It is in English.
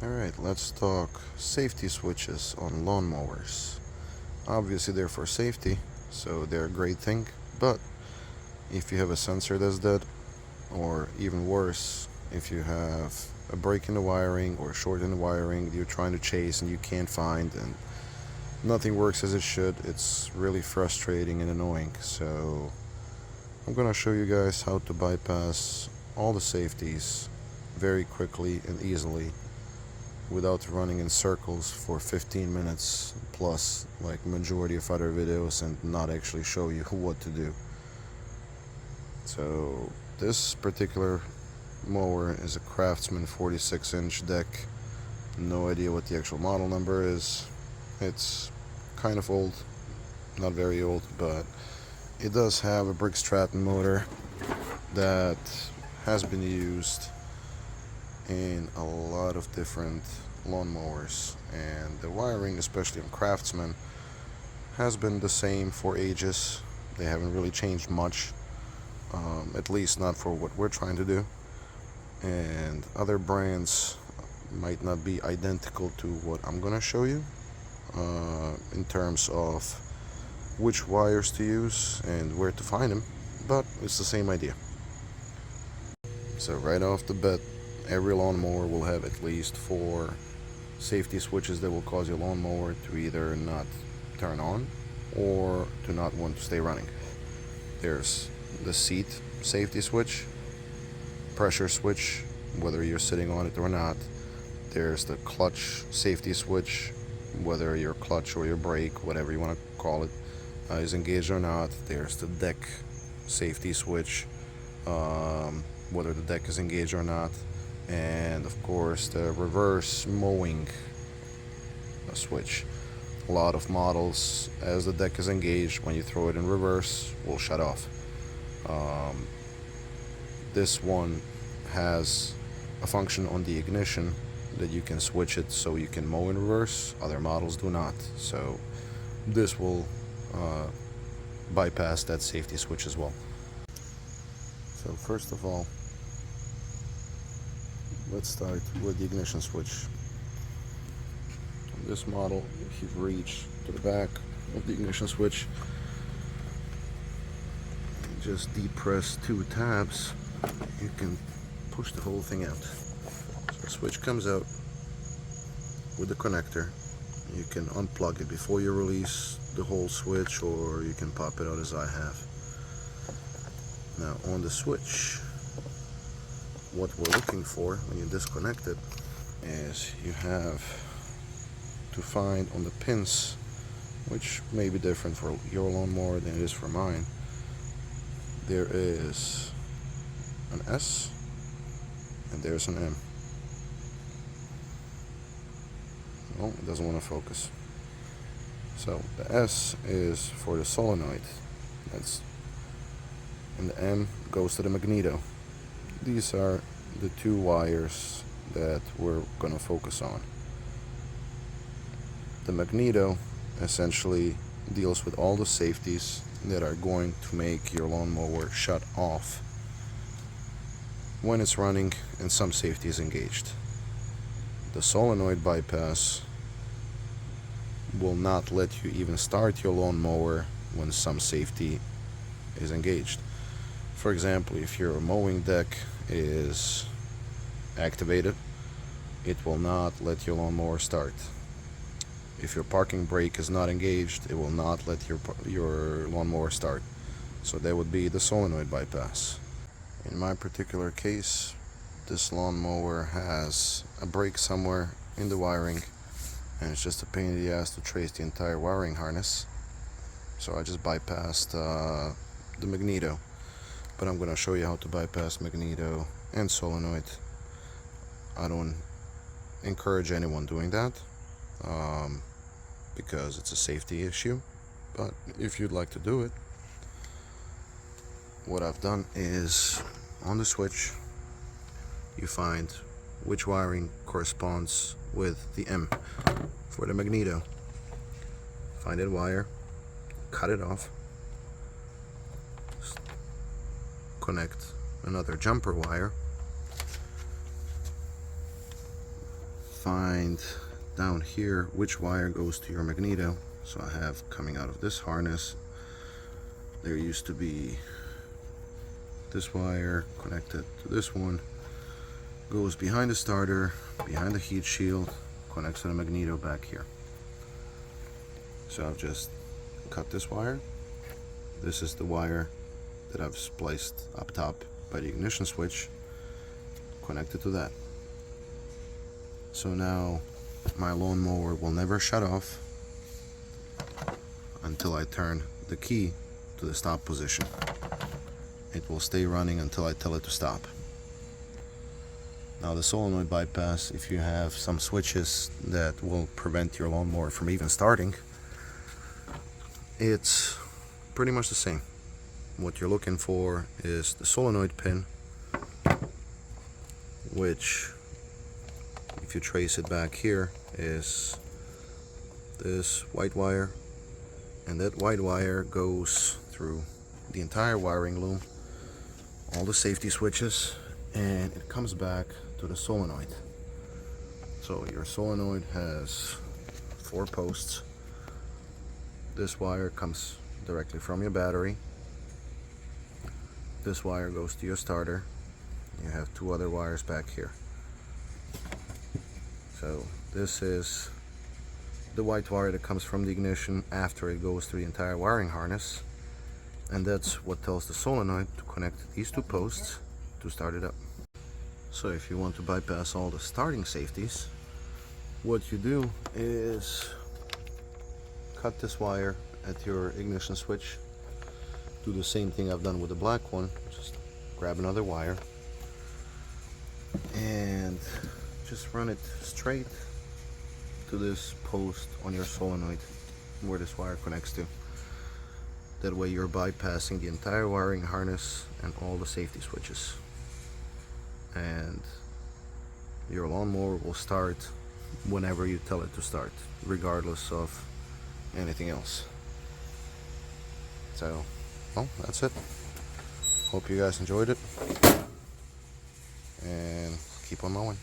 Alright, let's talk safety switches on lawnmowers. Obviously they're for safety, so they're a great thing, but if you have a sensor that's dead, or even worse, if you have a break in the wiring or a short in the wiring you're trying to chase and you can't find and nothing works as it should, it's really frustrating and annoying. So I'm gonna show you guys how to bypass all the safeties very quickly and easily without running in circles for 15 minutes plus like majority of other videos and not actually show you what to do. So this particular mower is a Craftsman 46-inch deck. No idea what the actual model number is. It's kind of old, not very old, but it does have a Brick Stratton motor that has been used in a lot of different lawnmowers, and the wiring, especially on Craftsman, has been the same for ages. They haven't really changed much, at least not for what we're trying to do, and other brands might not be identical to what I'm gonna show you in terms of which wires to use and where to find them, but it's the same idea. So right off the bat, every lawnmower will have at least 4 safety switches that will cause your lawnmower to either not turn on or to not want to stay running. There's the seat safety switch, pressure switch, whether you're sitting on it or not. There's the clutch safety switch, whether your clutch or your brake, whatever you want to call it, is engaged or not. There's the deck safety switch, whether the deck is engaged or not, and of course the reverse mowing switch. A lot of models, as the deck is engaged, when you throw it in reverse, will shut off. This one has a function on the ignition that you can switch it so you can mow in reverse. Other models do not, so this will bypass that safety switch as well. So first of all, let's start with the ignition switch. On this model, if you reach to the back of the ignition switch, just depress 2 tabs, you can push the whole thing out. So the switch comes out with the connector. You can unplug it before you release the whole switch, or you can pop it out as I have. Now on the switch, what we're looking for when you disconnect it is you have to find on the pins, which may be different for your lawnmower than it is for mine. There is an S and there's an M. Oh, it doesn't want to focus. So the S is for the solenoid, and the M goes to the magneto. These are the 2 wires that we're going to focus on. The magneto essentially deals with all the safeties that are going to make your lawnmower shut off when it's running and some safety is engaged. The solenoid bypass will not let you even start your lawnmower when some safety is engaged. For example, if your mowing deck is activated, it will not let your lawnmower start. If your parking brake is not engaged, it will not let your lawnmower start. So that would be the solenoid bypass. In my particular case, this lawnmower has a break somewhere in the wiring, and it's just a pain in the ass to trace the entire wiring harness. So I just bypassed the magneto. But I'm going to show you how to bypass magneto and solenoid. I don't encourage anyone doing that because it's a safety issue, but if you'd like to do it, what I've done is on the switch you find which wiring corresponds with the M for the magneto. Find that wire, cut it off, connect another jumper wire, find down here which wire goes to your magneto. So I have coming out of this harness, there used to be this wire connected to this one, goes behind the starter, behind the heat shield, connects to the magneto back here. So I've just cut this wire. This is the wire that I've spliced up top by the ignition switch, connected to that. So now my lawnmower will never shut off until I turn the key to the stop position. It will stay running until I tell it to stop. Now the solenoid bypass, if you have some switches that will prevent your lawnmower from even starting, it's pretty much the same. What you're looking for is the solenoid pin, which, if you trace it back here, is this white wire, and that white wire goes through the entire wiring loom, all the safety switches, and it comes back to the solenoid. So your solenoid has 4 posts. This wire comes directly from your battery. This wire goes to your starter. You have 2 other wires back here. So this is the white wire that comes from the ignition after it goes through the entire wiring harness, and that's what tells the solenoid to connect these 2 posts to start it up. So if you want to bypass all the starting safeties, what you do is cut this wire at your ignition switch. Do the same thing I've done with the black one. Just grab another wire and just run it straight to this post on your solenoid where this wire connects to. That way you're bypassing the entire wiring harness and all the safety switches, and your lawnmower will start whenever you tell it to start, regardless of anything else. So, well, that's it. Hope you guys enjoyed it, and keep on mowing.